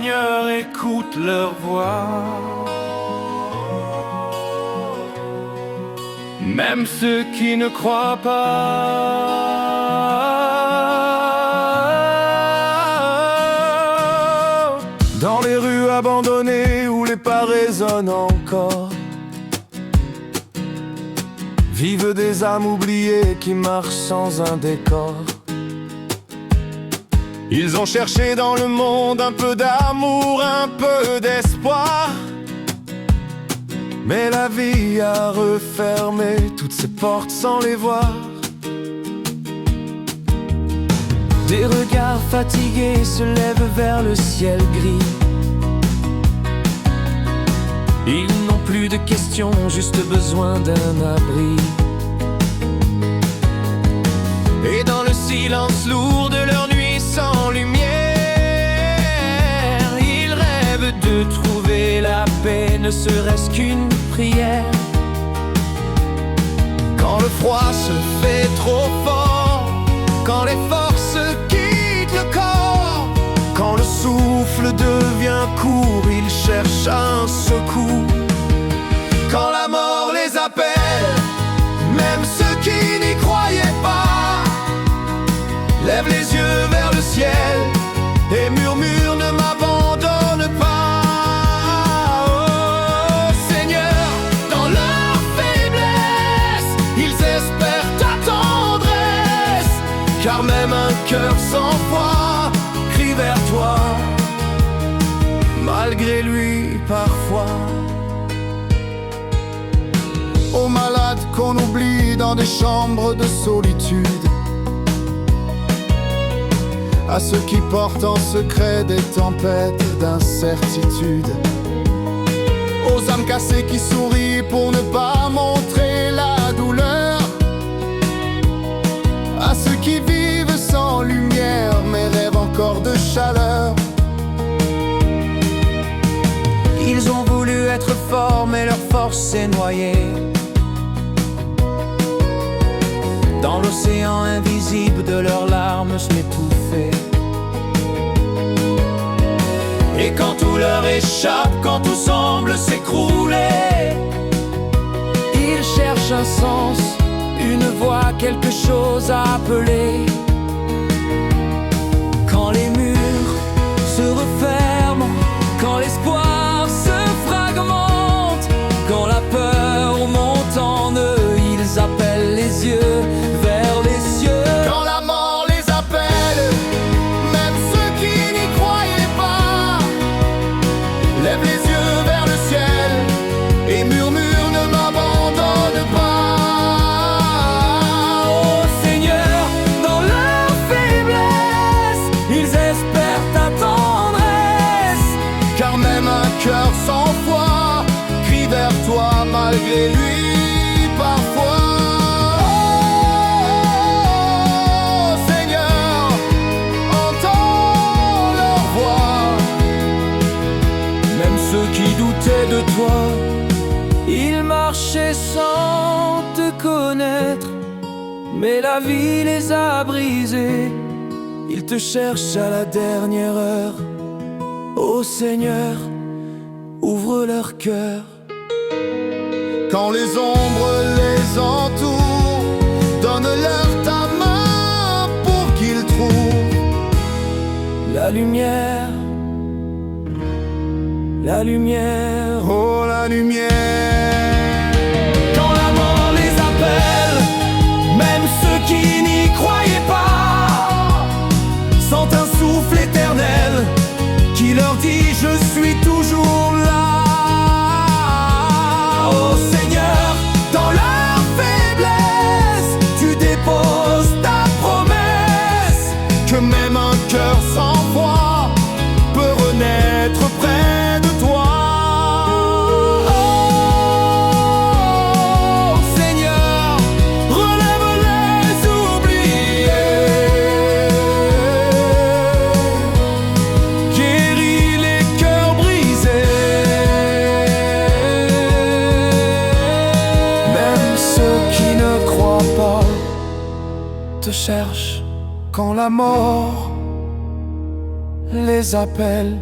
Seigneur, écoute leur voix. Même ceux qui ne croient pas. Dans les rues abandonnées où les pas résonnent encore, vivent des âmes oubliées qui marchent sans un décor. Ils ont cherché dans le monde un peu d'amour, un peu d'espoir, mais la vie a refermé toutes ces portes sans les voir. Des regards fatigués se lèvent vers le ciel gris. Ils n'ont plus de questions, juste besoin d'un abri. Et dans le silence lourd de leur nuit sans lumière, ils rêvent de trouver la paix, ne serait-ce qu'une prière. Quand le froid se fait trop fort, quand les forces quittent le corps, quand le souffle devient court, ils cherchent un secours. Quand la mort les appelle, même ceux qui n'y croyaient pas lèvent les yeux vers le ciel et murmurent: ne m'abandonne pas. Oh Seigneur, dans leur faiblesse, ils espèrent ta tendresse, car même un cœur sans foi crie vers toi, malgré lui parfois. Aux malades qu'on oublie dans des chambres de solitude, à ceux qui portent en secret des tempêtes d'incertitude, aux âmes cassées qui sourient pour ne pas montrer la douleur, à ceux qui vivent sans lumière mais rêvent encore de chaleur. Ils ont voulu être forts mais leur force s'est noyée dans l'océan invisible de leurs larmes étouffées. Et quand tout leur échappe, quand tout semble s'écrouler, ils cherchent un sens, une voix, quelque chose à appeler. Quand les murs se referment, quand l'espoir se fragmente, quand la peur monte en eux, ils appellent les yeux vers les cieux. Quand la mort les appelle, même ceux qui n'y croyaient pas lèvent les yeux vers le ciel et murmurent: ne m'abandonne pas. Oh Seigneur, dans leur faiblesse, ils espèrent ta tendresse, car même un cœur sans foi crie vers toi, malgré lui parfois. Ceux qui doutaient de toi, ils marchaient sans te connaître, mais la vie les a brisés. Ils te cherchent à la dernière heure. Ô Seigneur, ouvre leur cœur. Quand les ombres les entourent, donne-leur ta main pour qu'ils trouvent la lumière. La lumière, oh la lumière. Quand la mort les appelle, même ceux qui n'y croyaient pas sentent un souffle éternel qui leur dit: je suis toujours là. Oh Seigneur, dans leur faiblesse, tu déposes ta promesse, que même un cœur sans foi peut renaître près de toi. Oh Seigneur, relève les oubliés, guéris les cœurs brisés. Même ceux qui ne croient pas te cherchent quand la mort les appelle.